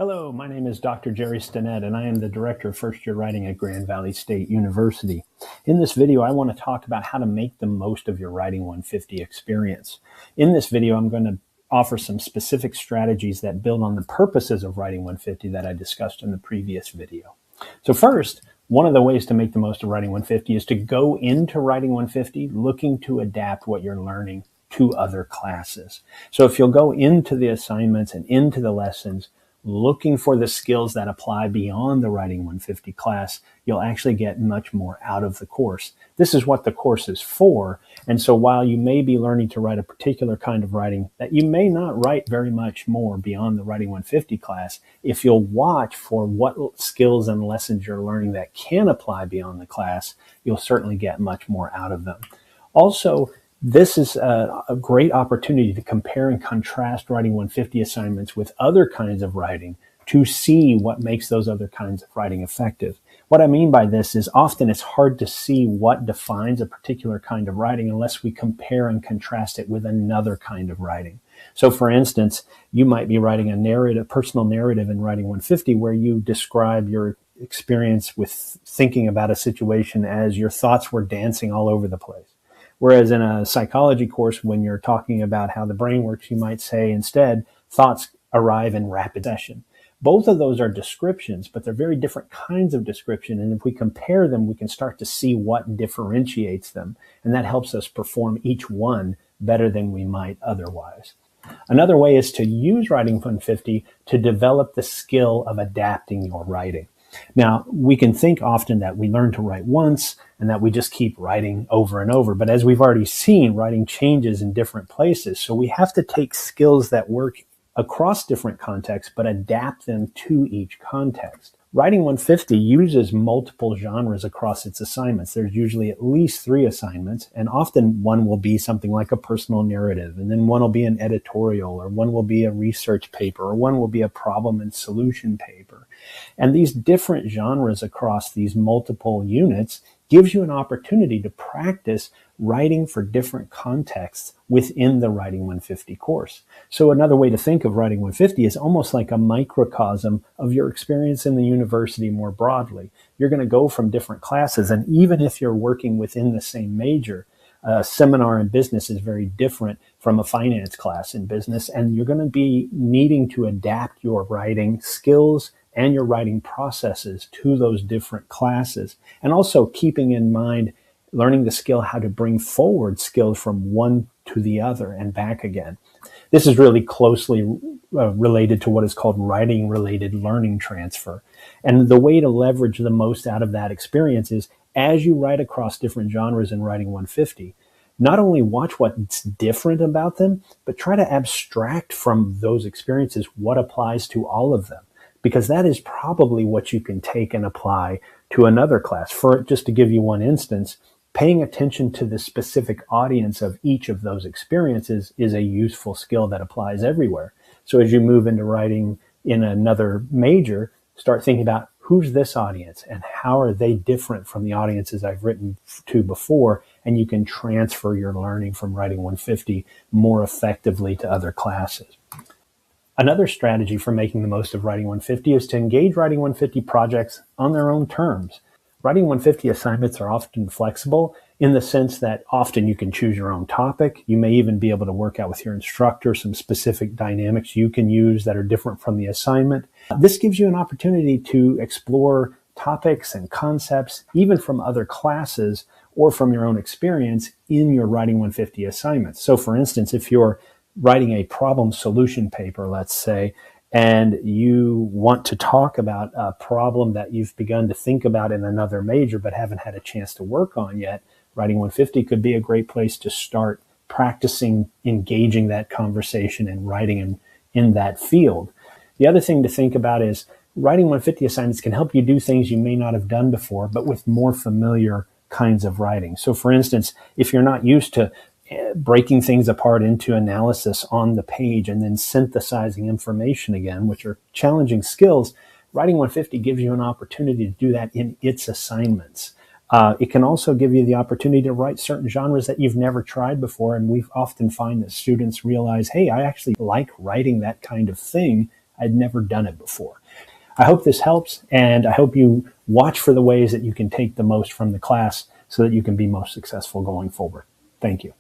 Hello, my name is Dr. Jerry Stinnett, and I am the Director of First Year Writing at Grand Valley State University. In this video, I want to talk about how to make the most of your Writing 150 experience. In this video, I'm going to offer some specific strategies that build on the purposes of Writing 150 that I discussed in the previous video. So first, one of the ways to make the most of Writing 150 is to go into Writing 150 looking to adapt what you're learning to other classes. So if you'll go into the assignments and into the lessons, looking for the skills that apply beyond the Writing 150 class, you'll actually get much more out of the course. This is what the course is for. And so while you may be learning to write a particular kind of writing that you may not write very much more beyond the Writing 150 class, if you'll watch for what skills and lessons you're learning that can apply beyond the class, you'll certainly get much more out of them. Also, this is a great opportunity to compare and contrast Writing 150 assignments with other kinds of writing to see what makes those other kinds of writing effective. What I mean by this is often it's hard to see what defines a particular kind of writing unless we compare and contrast it with another kind of writing. So for instance, you might be writing a personal narrative in Writing 150 where you describe your experience with thinking about a situation as your thoughts were dancing all over the place. Whereas in a psychology course, when you're talking about how the brain works, you might say instead, thoughts arrive in rapid succession. Both of those are descriptions, but they're very different kinds of description. And if we compare them, we can start to see what differentiates them. And that helps us perform each one better than we might otherwise. Another way is to use Writing 150 to develop the skill of adapting your writing. Now, we can think often that we learn to write once and that we just keep writing over and over. But as we've already seen, writing changes in different places. So we have to take skills that work across different contexts, but adapt them to each context. Writing 150 uses multiple genres across its assignments. There's usually at least 3 assignments, and often one will be something like a personal narrative, and then one will be an editorial, or one will be a research paper, or one will be a problem and solution paper. And these different genres across these multiple units gives you an opportunity to practice writing for different contexts within the Writing 150 course. So another way to think of Writing 150 is almost like a microcosm of your experience in the university more broadly. You're going to go from different classes, and even if you're working within the same major, a seminar in business is very different from a finance class in business, and you're going to be needing to adapt your writing skills and your writing processes to those different classes. And also keeping in mind, learning the skill how to bring forward skills from one to the other and back again. This is really closely related to what is called writing-related learning transfer. And the way to leverage the most out of that experience is as you write across different genres in Writing 150, not only watch what's different about them, but try to abstract from those experiences what applies to all of them. Because that is probably what you can take and apply to another class. Just to give you one instance, paying attention to the specific audience of each of those experiences is a useful skill that applies everywhere. So as you move into writing in another major, start thinking about who's this audience and how are they different from the audiences I've written to before, and you can transfer your learning from Writing 150 more effectively to other classes. Another strategy for making the most of Writing 150 is to engage Writing 150 projects on their own terms. Writing 150 assignments are often flexible in the sense that often you can choose your own topic. You may even be able to work out with your instructor some specific dynamics you can use that are different from the assignment. This gives you an opportunity to explore topics and concepts, even from other classes or from your own experience in your Writing 150 assignments. So for instance, if you're writing a problem solution paper, let's say, and you want to talk about a problem that you've begun to think about in another major but haven't had a chance to work on yet, Writing 150 could be a great place to start practicing engaging that conversation and writing in that field. The other thing to think about is Writing 150 assignments can help you do things you may not have done before, but with more familiar kinds of writing. So for instance, if you're not used to breaking things apart into analysis on the page and then synthesizing information again, which are challenging skills, Writing 150 gives you an opportunity to do that in its assignments. It can also give you the opportunity to write certain genres that you've never tried before, and we often find that students realize, hey, I actually like writing that kind of thing. I'd never done it before. I hope this helps, and I hope you watch for the ways that you can take the most from the class so that you can be most successful going forward. Thank you.